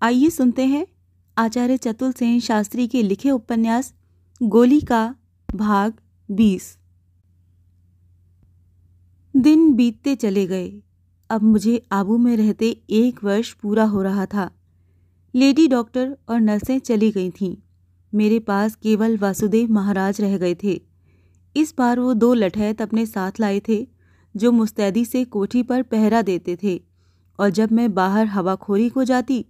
आइए सुनते हैं आचार्य चतुर सेन शास्त्री के लिखे उपन्यास गोली का भाग 20। दिन बीतते चले गए। अब मुझे आबू में रहते 1 वर्ष पूरा हो रहा था। लेडी डॉक्टर और नर्सें चली गई थीं। मेरे पास केवल वासुदेव महाराज रह गए थे। इस बार वो 2 लठैत अपने साथ लाए थे जो मुस्तैदी से कोठी पर पहरा देते थे, और जब मैं बाहर हवाखोरी को जाती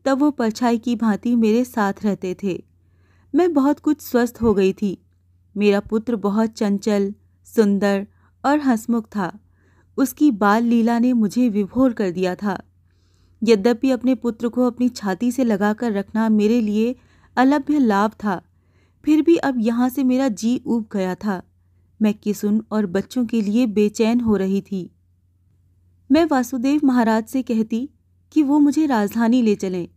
तब वो परछाई की भांति मेरे साथ रहते थे। मैं बहुत कुछ स्वस्थ हो गई थी। मेरा पुत्र बहुत चंचल, सुंदर और हंसमुख था। उसकी बाल लीला ने मुझे विभोर कर दिया था। यद्यपि अपने पुत्र को अपनी छाती से लगाकर रखना मेरे लिए अलभ्य लाभ था, फिर भी अब यहाँ से मेरा जी ऊब गया था। मैं किसुन और बच्चों के लिए बेचैन हो रही थी। मैं वासुदेव महाराज से कहती कि वो मुझे राजधानी ले चलें,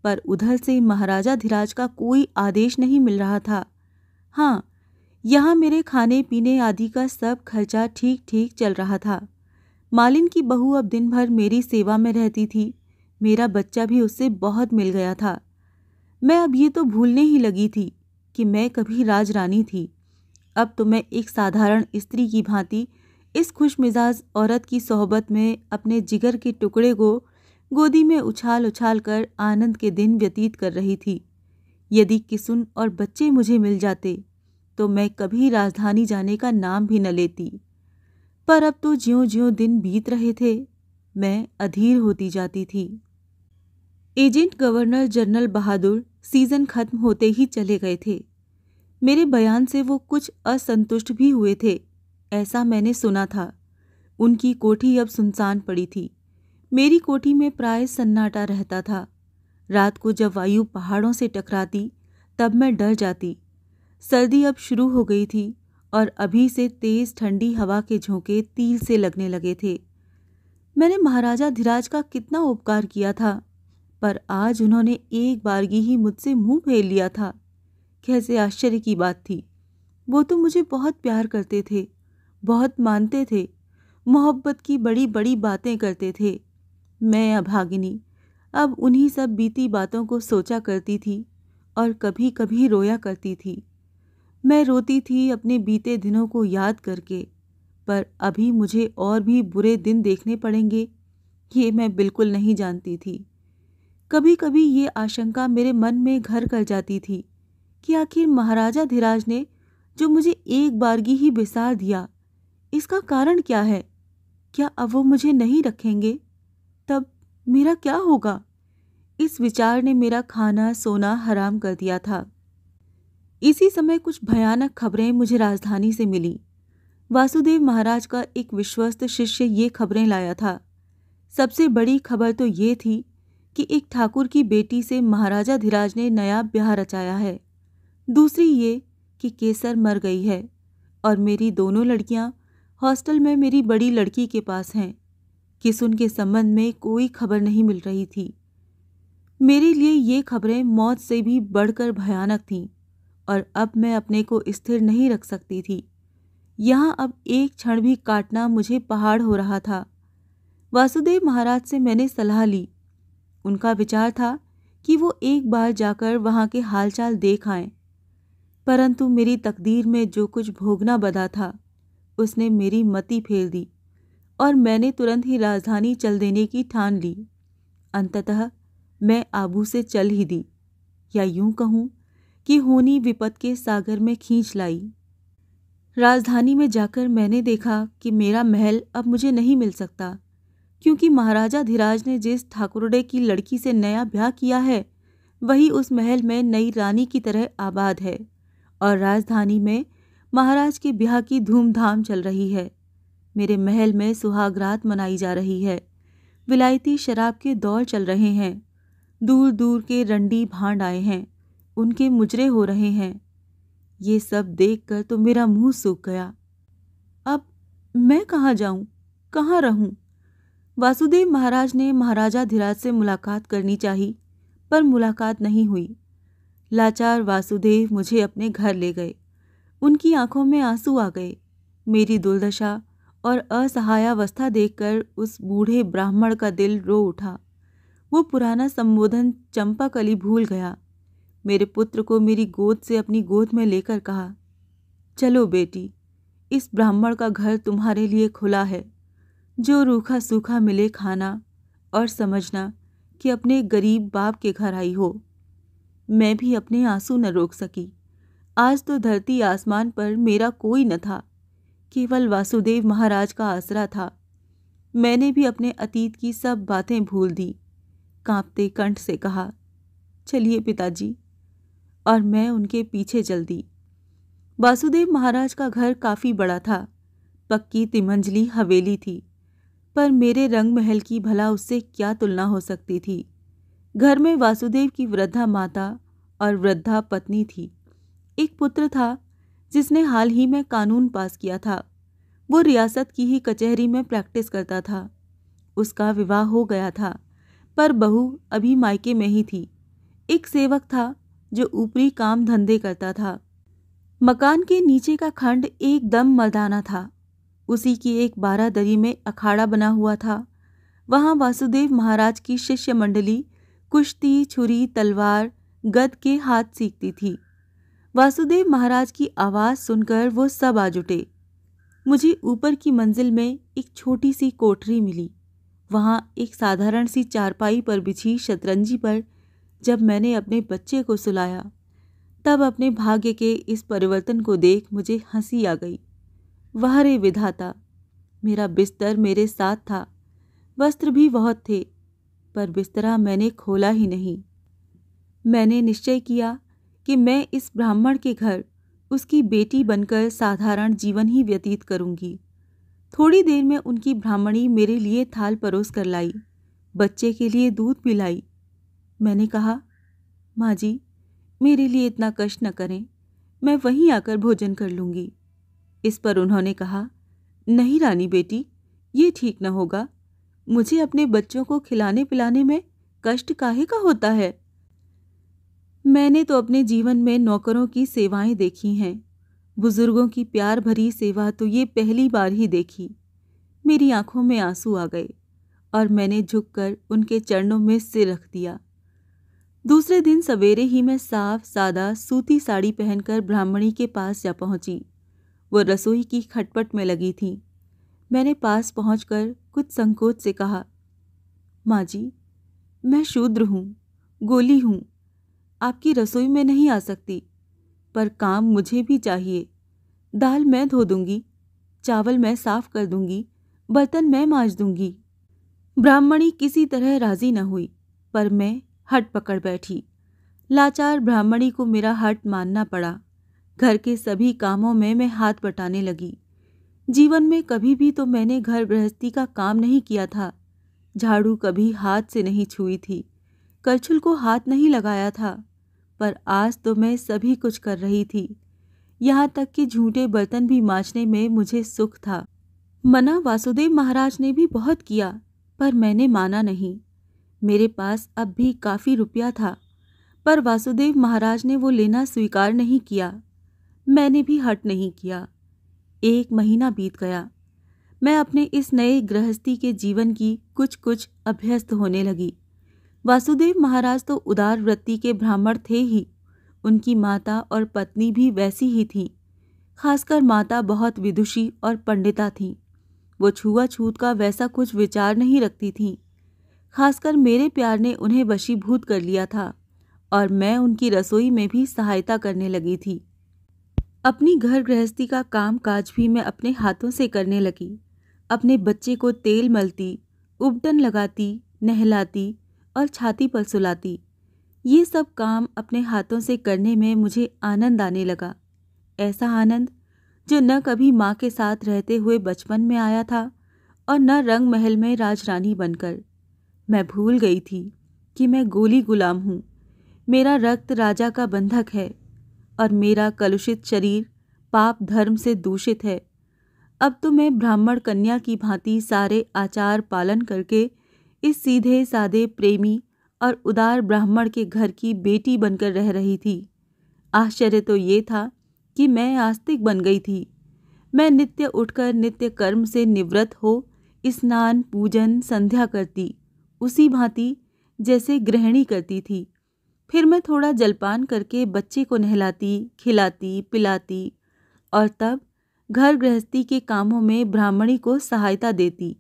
पर उधर से महाराजा धीराज का कोई आदेश नहीं मिल रहा था। हाँ, यहाँ मेरे खाने पीने आदि का सब खर्चा ठीक ठीक चल रहा था। मालिन की बहू अब दिन भर मेरी सेवा में रहती थी। मेरा बच्चा भी उससे बहुत मिल गया था। मैं अब ये तो भूलने ही लगी थी कि मैं कभी राजरानी थी। अब तो मैं एक साधारण स्त्री की भांति इस खुशमिजाज औरत की सोहबत में अपने जिगर के टुकड़े को गोदी में उछाल उछाल कर आनंद के दिन व्यतीत कर रही थी। यदि किसुन और बच्चे मुझे मिल जाते तो मैं कभी राजधानी जाने का नाम भी न लेती। पर अब तो ज्यों-ज्यों दिन बीत रहे थे, मैं अधीर होती जाती थी। एजेंट गवर्नर जनरल बहादुर सीजन खत्म होते ही चले गए थे। मेरे बयान से वो कुछ असंतुष्ट भी हुए थे, ऐसा मैंने सुना था। उनकी कोठी अब सुनसान पड़ी थी। मेरी कोठी में प्राय सन्नाटा रहता था। रात को जब वायु पहाड़ों से टकराती तब मैं डर जाती। सर्दी अब शुरू हो गई थी और अभी से तेज ठंडी हवा के झोंके तीर से लगने लगे थे। मैंने महाराजा धीराज का कितना उपकार किया था, पर आज उन्होंने एक बारगी ही मुझसे मुंह फेर लिया था। कैसे आश्चर्य की बात थी। वो तो मुझे बहुत प्यार करते थे, बहुत मानते थे, मोहब्बत की बड़ी बड़ी बातें करते थे। मैं अभागिनी अब उन्हीं सब बीती बातों को सोचा करती थी और कभी कभी रोया करती थी। मैं रोती थी अपने बीते दिनों को याद करके, पर अभी मुझे और भी बुरे दिन देखने पड़ेंगे, ये मैं बिल्कुल नहीं जानती थी। कभी कभी ये आशंका मेरे मन में घर कर जाती थी कि आखिर महाराजा धीराज ने जो मुझे एक बारगी ही बिसार दिया, इसका कारण क्या है? क्या अब वो मुझे नहीं रखेंगे? तब मेरा क्या होगा? इस विचार ने मेरा खाना सोना हराम कर दिया था। इसी समय कुछ भयानक खबरें मुझे राजधानी से मिली। वासुदेव महाराज का एक विश्वस्त शिष्य ये खबरें लाया था। सबसे बड़ी खबर तो ये थी कि एक ठाकुर की बेटी से महाराजा धीराज ने नया ब्याह रचाया है। दूसरी ये कि केसर मर गई है और मेरी दोनों लड़कियां हॉस्टल में मेरी बड़ी लड़की के पास हैं। किसुन के संबंध में कोई खबर नहीं मिल रही थी। मेरे लिए ये खबरें मौत से भी बढ़कर भयानक थीं और अब मैं अपने को स्थिर नहीं रख सकती थी। यहाँ अब एक क्षण भी काटना मुझे पहाड़ हो रहा था। वासुदेव महाराज से मैंने सलाह ली। उनका विचार था कि वो एक बार जाकर वहाँ के हालचाल देख आएं, परंतु मेरी तकदीर में जो कुछ भोगना बदा था उसने मेरी मति फेर दी और मैंने तुरंत ही राजधानी चल देने की ठान ली। अंततः मैं आबू से चल ही दी, या यूं कहूं कि होनी विपत के सागर में खींच लाई। राजधानी में जाकर मैंने देखा कि मेरा महल अब मुझे नहीं मिल सकता, क्योंकि महाराजा धीराज ने जिस ठाकुरडे की लड़की से नया ब्याह किया है वही उस महल में नई रानी की तरह आबाद है और राजधानी में महाराज के ब्याह की धूमधाम चल रही है। मेरे महल में सुहागरात मनाई जा रही है। विलायती शराब के दौर चल रहे हैं। दूर दूर के रंडी भांड आए हैं, उनके मुजरे हो रहे हैं। ये सब देखकर तो मेरा मुंह सूख गया। अब मैं कहाँ जाऊं, कहाँ रहूं? वासुदेव महाराज ने महाराजा धीराज से मुलाकात करनी चाहिए, पर मुलाकात नहीं हुई। लाचार वासुदेव मुझे अपने घर ले गए। उनकी आंखों में आंसू आ गए। मेरी दुर्दशा और असहायावस्था देखकर उस बूढ़े ब्राह्मण का दिल रो उठा। वो पुराना संबोधन चंपाकली भूल गया। मेरे पुत्र को मेरी गोद से अपनी गोद में लेकर कहा, चलो बेटी, इस ब्राह्मण का घर तुम्हारे लिए खुला है। जो रूखा सूखा मिले खाना और समझना कि अपने गरीब बाप के घर आई हो। मैं भी अपने आंसू न रोक सकी। आज तो धरती आसमान पर मेरा कोई न था, केवल वासुदेव महाराज का आसरा था। मैंने भी अपने अतीत की सब बातें भूल दी। कांपते कंठ से कहा, चलिए पिताजी, और मैं उनके पीछे चल दी। वासुदेव महाराज का घर काफी बड़ा था। पक्की तिमंजली हवेली थी, पर मेरे रंग महल की भला उससे क्या तुलना हो सकती थी। घर में वासुदेव की वृद्धा माता और वृद्धा पत्नी थी। एक पुत्र था जिसने हाल ही में कानून पास किया था। वो रियासत की ही कचहरी में प्रैक्टिस करता था। उसका विवाह हो गया था, पर बहू अभी मायके में ही थी। एक सेवक था जो ऊपरी काम धंधे करता था। मकान के नीचे का खंड एकदम मर्दाना था। उसी की एक बारादरी में अखाड़ा बना हुआ था। वहां वासुदेव महाराज की शिष्य मंडली कुश्ती, छुरी, तलवार, गद के हाथ सीखती थी। वासुदेव महाराज की आवाज सुनकर वो सब आ जुटे। मुझे ऊपर की मंजिल में एक छोटी सी कोठरी मिली। वहां एक साधारण सी चारपाई पर बिछी शतरंजी पर जब मैंने अपने बच्चे को सुलाया, तब अपने भाग्य के इस परिवर्तन को देख मुझे हंसी आ गई। वाह रे विधाता! मेरा बिस्तर मेरे साथ था, वस्त्र भी बहुत थे, पर बिस्तरा मैंने खोला ही नहीं। मैंने निश्चय किया कि मैं इस ब्राह्मण के घर उसकी बेटी बनकर साधारण जीवन ही व्यतीत करूंगी। थोड़ी देर में उनकी ब्राह्मणी मेरे लिए थाल परोस कर लाई, बच्चे के लिए दूध पिलाई। मैंने कहा, माँ जी, मेरे लिए इतना कष्ट न करें, मैं वहीं आकर भोजन कर लूंगी। इस पर उन्होंने कहा, नहीं रानी बेटी, ये ठीक न होगा। मुझे अपने बच्चों को खिलाने पिलाने में कष्ट काहे का होता है? मैंने तो अपने जीवन में नौकरों की सेवाएं देखी हैं, बुजुर्गों की प्यार भरी सेवा तो ये पहली बार ही देखी। मेरी आंखों में आंसू आ गए और मैंने झुककर उनके चरणों में सिर रख दिया। दूसरे दिन सवेरे ही मैं साफ सादा सूती साड़ी पहनकर ब्राह्मणी के पास जा पहुंची। वो रसोई की खटपट में लगी थी। मैंने पास पहुंचकर कुछ संकोच से कहा, माँ जी, मैं शूद्र हूँ, गोली हूँ, आपकी रसोई में नहीं आ सकती, पर काम मुझे भी चाहिए। दाल मैं धो दूंगी, चावल मैं साफ कर दूंगी, बर्तन मैं मांज दूंगी। ब्राह्मणी किसी तरह राजी न हुई, पर मैं हट पकड़ बैठी। लाचार ब्राह्मणी को मेरा हट मानना पड़ा। घर के सभी कामों में मैं हाथ बटाने लगी। जीवन में कभी भी तो मैंने घर गृहस्थी का काम नहीं किया था। झाड़ू कभी हाथ से नहीं छुई थी, करछुल को हाथ नहीं लगाया था, पर आज तो मैं सभी कुछ कर रही थी। यहाँ तक कि झूठे बर्तन भी मांजने में मुझे सुख था। मना वासुदेव महाराज ने भी बहुत किया, पर मैंने माना नहीं। मेरे पास अब भी काफी रुपया था, पर वासुदेव महाराज ने वो लेना स्वीकार नहीं किया। मैंने भी हट नहीं किया। 1 महीना बीत गया। मैं अपने इस नए गृहस्थी के जीवन की कुछ कुछ अभ्यस्त होने लगी। वासुदेव महाराज तो उदार वृत्ति के ब्राह्मण थे ही, उनकी माता और पत्नी भी वैसी ही थीं। खासकर माता बहुत विदुषी और पंडिता थीं। वो छुआछूत का वैसा कुछ विचार नहीं रखती थीं। खासकर मेरे प्यार ने उन्हें वशीभूत कर लिया था और मैं उनकी रसोई में भी सहायता करने लगी थी। अपनी घर गृहस्थी का काम काज भी मैं अपने हाथों से करने लगी। अपने बच्चे को तेल मलती, उबटन लगाती, नहलाती और छाती पर सुलाती। ये सब काम अपने हाथों से करने में मुझे आनंद आने लगा। ऐसा आनंद जो न कभी माँ के साथ रहते हुए बचपन में आया था और न रंग महल में राजरानी बनकर। मैं भूल गई थी कि मैं गोली गुलाम हूँ। मेरा रक्त राजा का बंधक है और मेरा कलुषित शरीर पाप धर्म से दूषित है। अब तो मैं ब्राह्मण कन्या की भांति सारे आचार पालन करके इस सीधे सादे प्रेमी और उदार ब्राह्मण के घर की बेटी बनकर रह रही थी। आश्चर्य तो ये था कि मैं आस्तिक बन गई थी। मैं नित्य उठकर नित्य कर्म से निवृत्त हो स्नान पूजन संध्या करती, उसी भांति जैसे गृहिणी करती थी। फिर मैं थोड़ा जलपान करके बच्चे को नहलाती, खिलाती, पिलाती और तब घर गृहस्थी के कामों में ब्राह्मणी को सहायता देती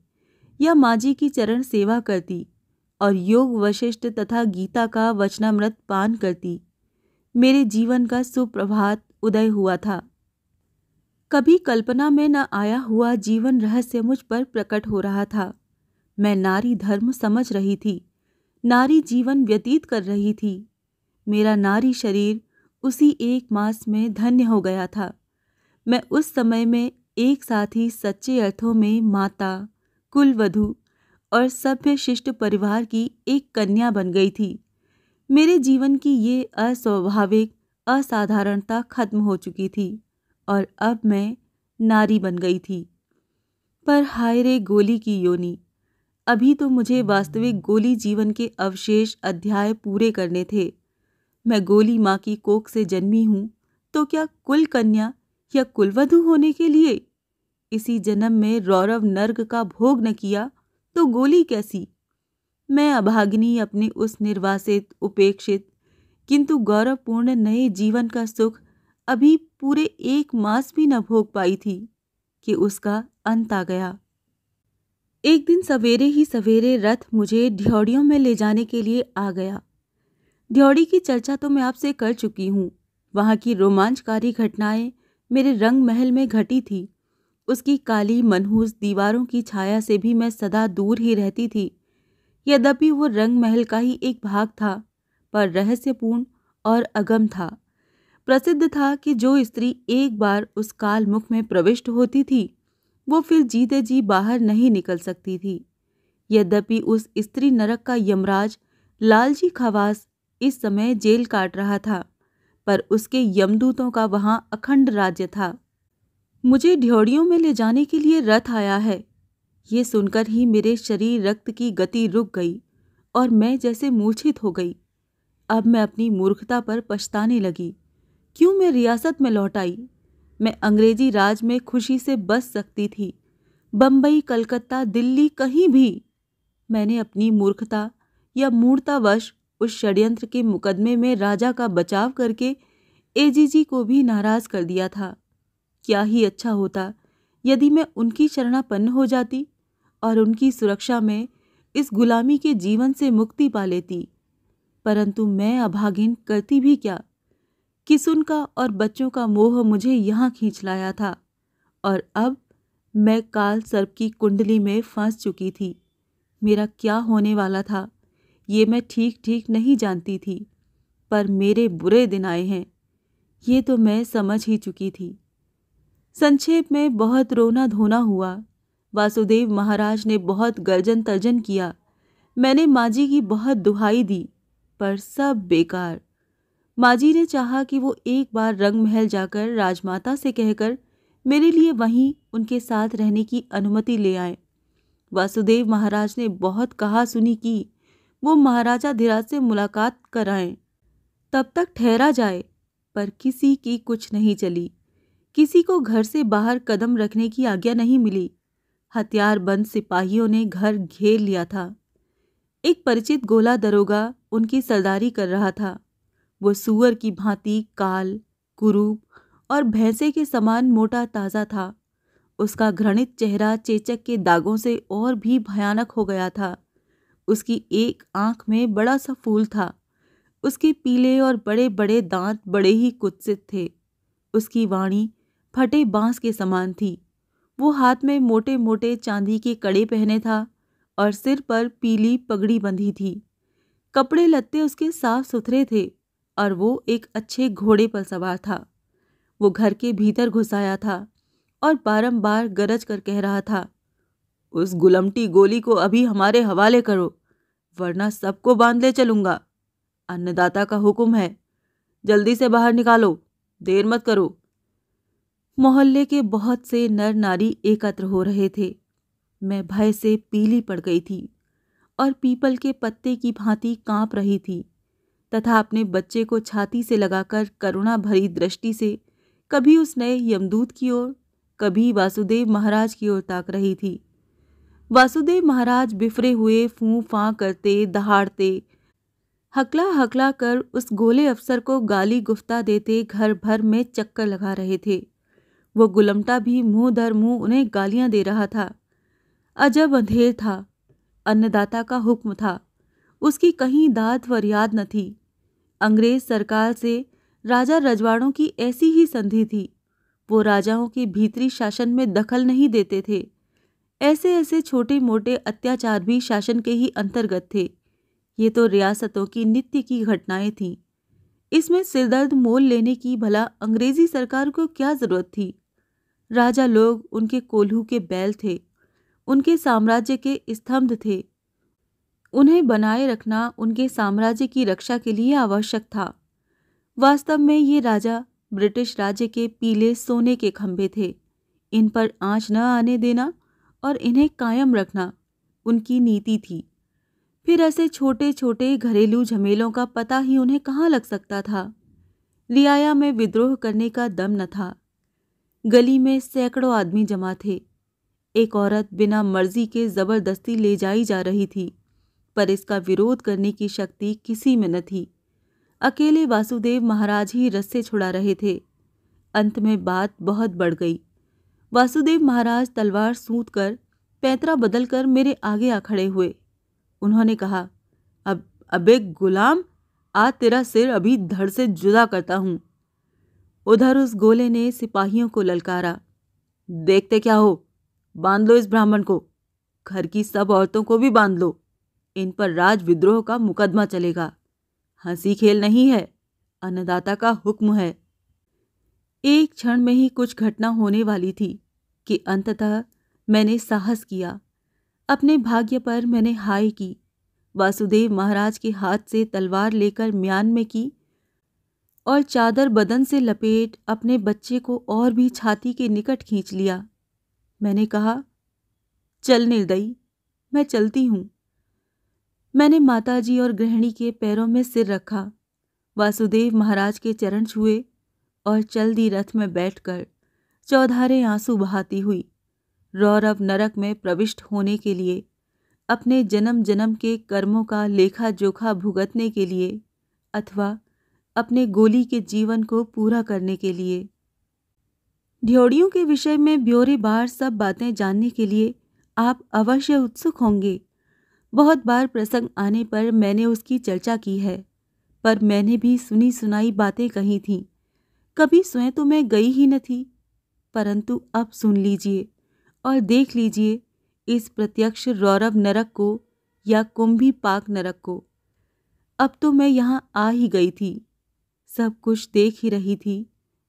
या माँ जी की चरण सेवा करती और योग वशिष्ठ तथा गीता का वचनामृत पान करती। मेरे जीवन का सुप्रभात उदय हुआ था। कभी कल्पना में न आया हुआ जीवन रहस्य मुझ पर प्रकट हो रहा था। मैं नारी धर्म समझ रही थी, नारी जीवन व्यतीत कर रही थी। मेरा नारी शरीर उसी 1 मास में धन्य हो गया था। मैं उस समय में एक साथ ही सच्चे अर्थों में माता, कुलवधू और सभ्य शिष्ट परिवार की एक कन्या बन गई थी। मेरे जीवन की ये अस्वाभाविक असाधारणता खत्म हो चुकी थी और अब मैं नारी बन गई थी। पर हाय रे गोली की योनि, अभी तो मुझे वास्तविक गोली जीवन के अवशेष अध्याय पूरे करने थे। मैं गोली माँ की कोख से जन्मी हूँ, तो क्या कुल कन्या या कुलवधू होने के लिए? इसी जन्म में रौरव नर्क का भोग न किया तो गोली कैसी? मैं अभागिनी अपने उस निर्वासित, उपेक्षित किंतु गौरवपूर्ण नए जीवन का सुख अभी पूरे 1 मास भी न भोग पाई थी कि उसका अंत आ गया। एक दिन सवेरे ही सवेरे रथ मुझे ढ्योड़ियों में ले जाने के लिए आ गया। ढ्योड़ी की चर्चा तो मैं आपसे कर चुकी हूँ। वहाँ की रोमांचकारी घटनाएं मेरे रंग महल में घटी थी। उसकी काली मनहूस दीवारों की छाया से भी मैं सदा दूर ही रहती थी। यद्यपि वो रंग महल का ही एक भाग था, पर रहस्यपूर्ण और अगम था। प्रसिद्ध था कि जो स्त्री एक बार उस काल मुख में प्रविष्ट होती थी, वो फिर जीते जी बाहर नहीं निकल सकती थी। यद्यपि उस स्त्री नरक का यमराज लालजी खवास इस समय जेल काट रहा था, पर उसके यमदूतों का वहां अखंड राज्य था। मुझे ढ्योड़ियों में ले जाने के लिए रथ आया है, ये सुनकर ही मेरे शरीर रक्त की गति रुक गई और मैं जैसे मूर्छित हो गई। अब मैं अपनी मूर्खता पर पछताने लगी। क्यों मैं रियासत में लौट आई? मैं अंग्रेजी राज में खुशी से बस सकती थी, बम्बई, कलकत्ता, दिल्ली, कहीं भी। मैंने अपनी मूर्खता या मूर्तावश उस षड्यंत्र के मुकदमे में राजा का बचाव करके एजीजी को भी नाराज कर दिया था। क्या ही अच्छा होता यदि मैं उनकी शरणापन्न हो जाती और उनकी सुरक्षा में इस गुलामी के जीवन से मुक्ति पा लेती। परंतु मैं अभागिन करती भी क्या? किसुन का और बच्चों का मोह मुझे यहाँ खींच लाया था और अब मैं काल सर्प की कुंडली में फंस चुकी थी। मेरा क्या होने वाला था ये मैं ठीक ठीक नहीं जानती थी, पर मेरे बुरे दिन आए हैं ये तो मैं समझ ही चुकी थी। संक्षेप में बहुत रोना धोना हुआ। वासुदेव महाराज ने बहुत गर्जन तर्जन किया। मैंने माँ जी की बहुत दुहाई दी, पर सब बेकार। माँ जी ने चाहा कि वो एक बार रंग महल जाकर राजमाता से कहकर मेरे लिए वहीं उनके साथ रहने की अनुमति ले आए। वासुदेव महाराज ने बहुत कहा सुनी की वो महाराजा धीराज से मुलाकात कराएं, तब तक ठहरा जाए, पर किसी की कुछ नहीं चली। किसी को घर से बाहर कदम रखने की आज्ञा नहीं मिली। हथियारबंद सिपाहियों ने घर घेर लिया था। एक परिचित गोला दरोगा उनकी सरदारी कर रहा था। वो सूअर की भांति काल, कुरूप और भैंसे के समान मोटा ताजा था। उसका घृणित चेहरा चेचक के दागों से और भी भयानक हो गया था। उसकी एक आंख में बड़ा सा फूल था। उसके पीले और बड़े बड़े दांत बड़े ही कुत्सित थे। उसकी वाणी फटे बांस के समान थी। वो हाथ में मोटे मोटे चांदी के कड़े पहने था और सिर पर पीली पगड़ी बंधी थी। कपड़े लत्ते उसके साफ सुथरे थे और वो एक अच्छे घोड़े पर सवार था। वो घर के भीतर घुस आया था और बारंबार गरज कर कह रहा था, उस गुलमटी गोली को अभी हमारे हवाले करो, वरना सबको बांध ले चलूंगा। अन्नदाता का हुक्म है, जल्दी से बाहर निकालो, देर मत करो। मोहल्ले के बहुत से नर नारी एकत्र हो रहे थे। मैं भय से पीली पड़ गई थी और पीपल के पत्ते की भांति कांप रही थी तथा अपने बच्चे को छाती से लगाकर करुणा भरी दृष्टि से कभी उस नए यमदूत की ओर, कभी वासुदेव महाराज की ओर ताक रही थी। वासुदेव महाराज बिफरे हुए फूं फां करते, दहाड़ते हकला हकला कर उस गोले अफसर को गाली गुफ्ता देते घर भर में चक्कर लगा रहे थे। वो गुलमटा भी मुंह दर मुंह उन्हें गालियां दे रहा था। अजब अंधेर था। अन्नदाता का हुक्म था, उसकी कहीं दाद फरियाद न थी। अंग्रेज सरकार से राजा रजवाड़ों की ऐसी ही संधि थी। वो राजाओं के भीतरी शासन में दखल नहीं देते थे। ऐसे ऐसे छोटे मोटे अत्याचार भी शासन के ही अंतर्गत थे। ये तो रियासतों की नित्य की घटनाएं थीं। इसमें सिरदर्द मोल लेने की भला अंग्रेजी सरकार को क्या जरूरत थी। राजा लोग उनके कोल्हू के बैल थे, उनके साम्राज्य के स्तंभ थे। उन्हें बनाए रखना उनके साम्राज्य की रक्षा के लिए आवश्यक था। वास्तव में ये राजा ब्रिटिश राज्य के पीले सोने के खंभे थे। इन पर आंच न आने देना और इन्हें कायम रखना उनकी नीति थी। फिर ऐसे छोटे छोटे घरेलू झमेलों का पता ही उन्हें कहाँ लग सकता था। रियाया में विद्रोह करने का दम न था। गली में सैकड़ों आदमी जमा थे। एक औरत बिना मर्जी के जबरदस्ती ले जाई जा रही थी, पर इसका विरोध करने की शक्ति किसी में न थी। अकेले वासुदेव महाराज ही रस्से छुड़ा रहे थे। अंत में बात बहुत बढ़ गई। वासुदेव महाराज तलवार सूंध कर पैंतरा बदल कर मेरे आगे आ खड़े हुए। उन्होंने कहा, अबे गुलाम, आज तेरा सिर अभी धड़ से जुदा करता हूं। उधर उस गोले ने सिपाहियों को ललकारा, देखते क्या हो, बांध लो इस ब्राह्मण को, घर की सब औरतों को भी बांध लो। इन पर राज विद्रोह का मुकदमा चलेगा। हंसी खेल नहीं है, अन्नदाता का हुक्म है। एक क्षण में ही कुछ घटना होने वाली थी कि अंततः मैंने साहस किया। अपने भाग्य पर मैंने हाय की। वासुदेव महाराज के हाथ से तलवार लेकर म्यान में की और चादर बदन से लपेट अपने बच्चे को और भी छाती के निकट खींच लिया। मैंने कहा, चल निर्दयी, मैं चलती हूँ। मैंने माताजी और गृहिणी के पैरों में सिर रखा, वासुदेव महाराज के चरण छुए और चल दी रथ में बैठकर चौधारे आंसू बहाती हुई रौरव नरक में प्रविष्ट होने के लिए, अपने जन्म जन्म के कर्मों का लेखा जोखा भुगतने के लिए, अथवा अपने गोली के जीवन को पूरा करने के लिए। ड्योढ़ियों के विषय में ब्यौरेवार सब बातें जानने के लिए आप अवश्य उत्सुक होंगे। बहुत बार प्रसंग आने पर मैंने उसकी चर्चा की है, पर मैंने भी सुनी सुनाई बातें कही थीं। कभी स्वयं तो मैं गई ही न थी, परंतु अब सुन लीजिए और देख लीजिए इस प्रत्यक्ष रौरव नरक को या कुंभी पाक नरक को। अब तो मैं यहाँ आ ही गई थी, सब कुछ देख ही रही थी,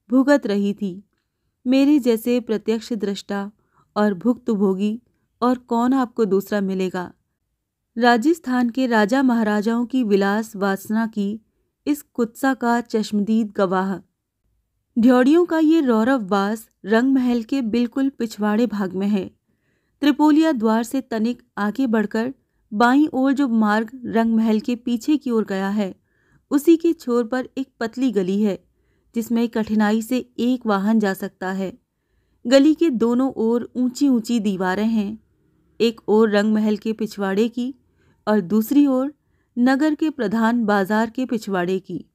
भुगत रही थी। मेरे जैसे प्रत्यक्ष दृष्टा और भुक्तभोगी और कौन आपको दूसरा मिलेगा। राजस्थान के राजा महाराजाओं की विलास वासना की इस कुत्सा का चश्मदीद गवाह। ड्योढ़ियों का ये रौरव वास रंग महल के बिल्कुल पिछवाड़े भाग में है। त्रिपोलिया द्वार से तनिक आगे बढ़कर बाईं ओर जो मार्ग रंग महल के पीछे की ओर गया है, उसी के छोर पर एक पतली गली है जिसमें कठिनाई से एक वाहन जा सकता है। गली के दोनों ओर ऊंची ऊंची दीवारें हैं, एक ओर रंग महल के पिछवाड़े की और दूसरी ओर नगर के प्रधान बाजार के पिछवाड़े की।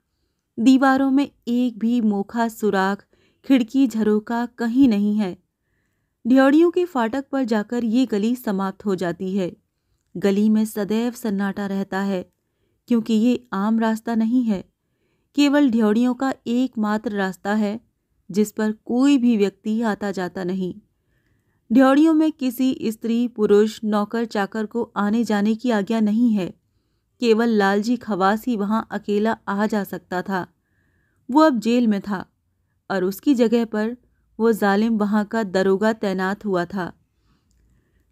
दीवारों में एक भी मोखा सुराख, खिड़की झरोका कहीं नहीं है। ड्योढ़ियों के फाटक पर जाकर ये गली समाप्त हो जाती है। गली में सदैव सन्नाटा रहता है, क्योंकि ये आम रास्ता नहीं है, केवल ड्योढ़ियों का एकमात्र रास्ता है जिस पर कोई भी व्यक्ति आता जाता नहीं। ड्योढ़ियों में किसी स्त्री, पुरुष, नौकर चाकर को आने जाने की आज्ञा नहीं है। केवल लालजी खवास ही वहां अकेला आ जा सकता था। वो अब जेल में था और उसकी जगह पर वो जालिम वहां का दरोगा तैनात हुआ था।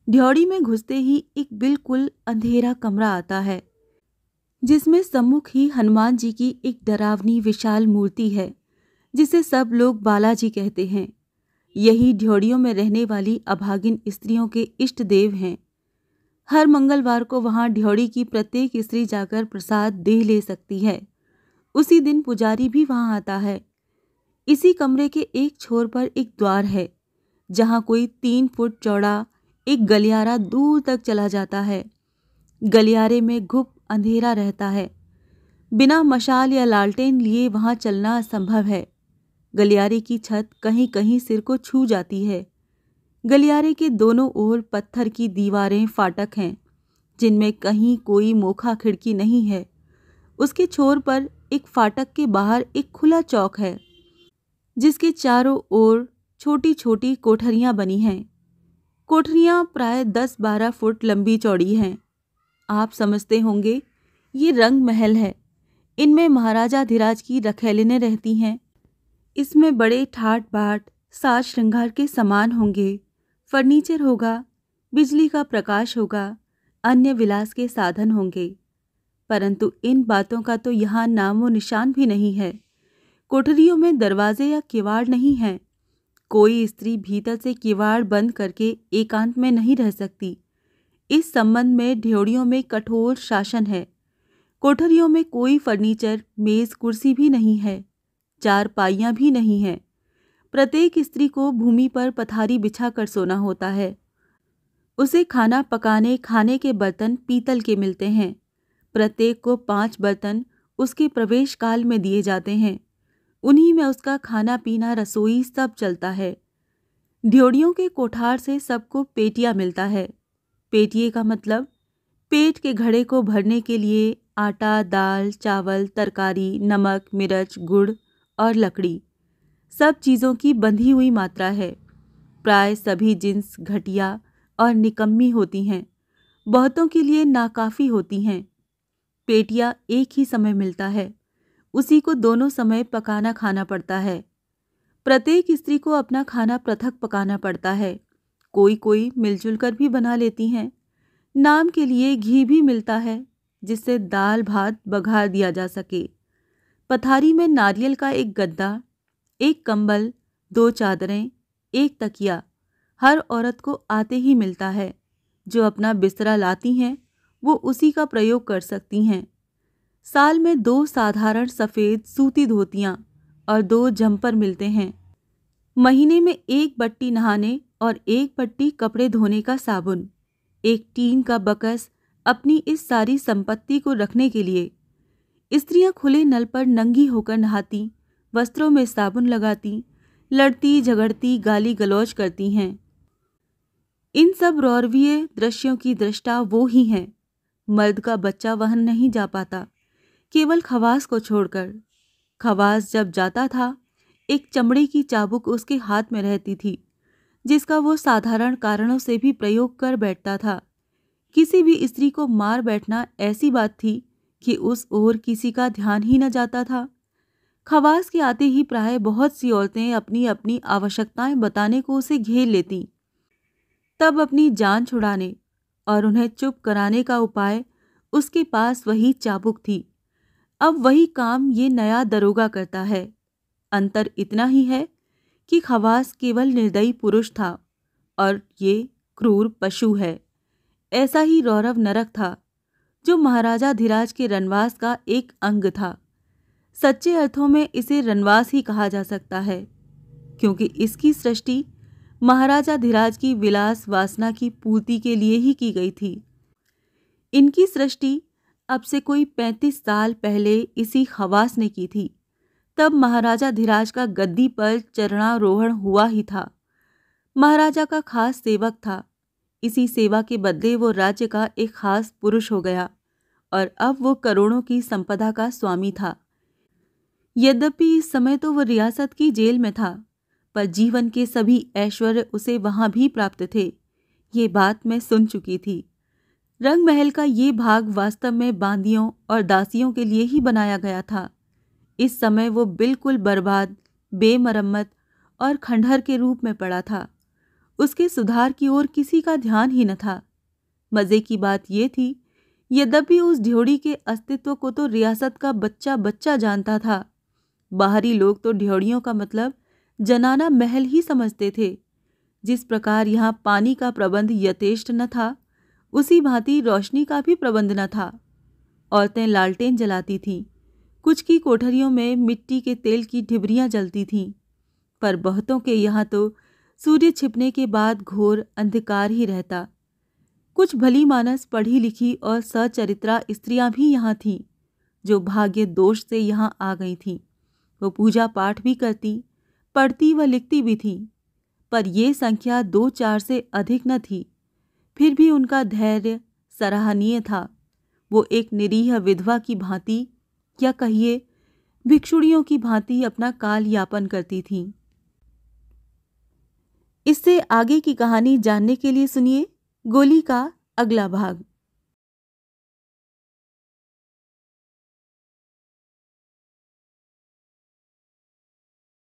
ड्योढ़ी में घुसते ही एक बिल्कुल अंधेरा कमरा आता है, जिसमें सम्मुख ही हनुमान जी की एक डरावनी विशाल मूर्ति है, जिसे सब लोग बालाजी कहते हैं। यही ड्योढ़ियों में रहने वाली अभागिन स्त्रियों के इष्ट देव हैं। हर मंगलवार को वहां ड्योढ़ी की प्रत्येक स्त्री जाकर प्रसाद दे ले सकती है। उसी दिन पुजारी भी वहां आता है। इसी कमरे के एक छोर पर एक द्वार है, जहां कोई 3 फुट चौड़ा एक गलियारा दूर तक चला जाता है। गलियारे में घुप अंधेरा रहता है। बिना मशाल या लालटेन लिए वहां चलना असंभव है। गलियारे की छत कहीं कहीं सिर को छू जाती है। गलियारे के दोनों ओर पत्थर की दीवारें, फाटक हैं जिनमें कहीं कोई मोखा खिड़की नहीं है। उसके छोर पर एक फाटक के बाहर एक खुला चौक है जिसके चारों ओर छोटी छोटी कोठरियां बनी हैं। कोठरियां प्राय 10-12 फुट लंबी चौड़ी हैं। आप समझते होंगे ये रंग महल है। इनमें महाराजाधिराज की रखैलिनें रहती हैं। इसमें बड़े ठाट बाट साज श्रृंगार के सामान होंगे, फर्नीचर होगा, बिजली का प्रकाश होगा, अन्य विलास के साधन होंगे। परंतु इन बातों का तो यहाँ नामो निशान भी नहीं है। कोठरियों में दरवाजे या किवाड़ नहीं हैं। कोई स्त्री भीतर से किवाड़ बंद करके एकांत में नहीं रह सकती। इस संबंध में ढ्योड़ियों में कठोर शासन है। कोठरियों में कोई फर्नीचर, मेज, कुर्सी भी नहीं है। चारपाइयां भी नहीं है। प्रत्येक स्त्री को भूमि पर पथारी बिछा कर सोना होता है। उसे खाना पकाने खाने के बर्तन पीतल के मिलते हैं। प्रत्येक को 5 बर्तन उसके प्रवेश काल में दिए जाते हैं। उन्हीं में उसका खाना पीना, रसोई सब चलता है। ढ्योड़ियों के कोठार से सबको पेटिया मिलता है। पेटिये का मतलब पेट के घड़े को भरने के लिए आटा, दाल, चावल, तरकारी, नमक, मिर्च, गुड़ और लकड़ी, सब चीज़ों की बंधी हुई मात्रा है। प्राय सभी जिन्स घटिया और निकम्मी होती हैं। बहुतों के लिए नाकाफ़ी होती हैं। पेटिया एक ही समय मिलता है। उसी को दोनों समय पकाना खाना पड़ता है। प्रत्येक स्त्री को अपना खाना पृथक पकाना पड़ता है। कोई कोई मिलजुल कर भी बना लेती हैं। नाम के लिए घी भी मिलता है जिससे दाल भात बघार दिया जा सके। पथारी में नारियल का एक गद्दा, एक कंबल, 2 चादरें, एक तकिया हर औरत को आते ही मिलता है। जो अपना बिस्तरा लाती हैं वो उसी का प्रयोग कर सकती हैं। साल में 2 साधारण सफ़ेद सूती धोतियाँ और 2 जम्पर मिलते हैं। महीने में 1 बट्टी नहाने और 1 बट्टी कपड़े धोने का साबुन, एक टीन का बकस अपनी इस सारी संपत्ति को रखने के लिए। स्त्रियां खुले नल पर नंगी होकर नहाती, वस्त्रों में साबुन लगाती, लड़ती झगड़ती, गाली गलौज करती हैं। इन सब रौरवीय दृश्यों की दृष्टा वो ही हैं। मर्द का बच्चा वहन नहीं जा पाता, केवल खवास को छोड़कर। खवास जब जाता था, एक चमड़े की चाबुक उसके हाथ में रहती थी जिसका वो साधारण कारणों से भी प्रयोग कर बैठता था। किसी भी स्त्री को मार बैठना ऐसी बात थी कि उस ओर किसी का ध्यान ही न जाता था। खवास के आते ही प्राय बहुत सी औरतें अपनी अपनी आवश्यकताएं बताने को उसे घेर लेती। तब अपनी जान छुड़ाने और उन्हें चुप कराने का उपाय उसके पास वही चाबुक थी। अब वही काम ये नया दरोगा करता है। अंतर इतना ही है कि खवास केवल निर्दयी पुरुष था और ये क्रूर पशु है। ऐसा ही रौरव नरक था जो महाराजाधिराज के रनवास का एक अंग था। सच्चे अर्थों में इसे रनवास ही कहा जा सकता है, क्योंकि इसकी सृष्टि महाराजाधिराज की विलास वासना की पूर्ति के लिए ही की गई थी। इनकी सृष्टि अब से कोई 35 साल पहले इसी खवास ने की थी। तब महाराजाधिराज का गद्दी पर चरणारोहण हुआ ही था। महाराजा का खास सेवक था। इसी सेवा के बदले वो राज्य का एक खास पुरुष हो गया और अब वो करोड़ों की संपदा का स्वामी था। यद्यपि इस समय तो वो रियासत की जेल में था, पर जीवन के सभी ऐश्वर्य उसे वहां भी प्राप्त थे। ये बात मैं सुन चुकी थी। रंग महल का ये भाग वास्तव में बांदियों और दासियों के लिए ही बनाया गया था। इस समय वो बिल्कुल बर्बाद, बेमरम्मत और खंडहर के रूप में पड़ा था। उसके सुधार की ओर किसी का ध्यान ही न था। मज़े की बात यह थी, यद्यपि उस ढ्योड़ी के अस्तित्व को तो रियासत का बच्चा बच्चा जानता था। बाहरी लोग तो ढ्योड़ियों का मतलब जनाना महल ही समझते थे। जिस प्रकार यहाँ पानी का प्रबंध यथेष्ट न था, उसी भांति रोशनी का भी प्रबंध न था। औरतें लालटेन जलाती थीं। कुछ की कोठरियों में मिट्टी के तेल की ढिबरियां जलती थीं, पर बहुतों के यहाँ तो सूर्य छिपने के बाद घोर अंधकार ही रहता। कुछ भली मानस, पढ़ी लिखी और सचरित्रा स्त्रियां भी यहाँ थीं, जो भाग्य दोष से यहाँ आ गई थीं। वो पूजा पाठ भी करती, पढ़ती व लिखती भी थी, पर ये संख्या 2-4 से अधिक न थी। फिर भी उनका धैर्य सराहनीय था। वो एक निरीह विधवा की भांति, या कहिए भिक्षुणियों की भांति, अपना काल यापन करती थीं। इससे आगे की कहानी जानने के लिए सुनिए गोली का अगला भाग।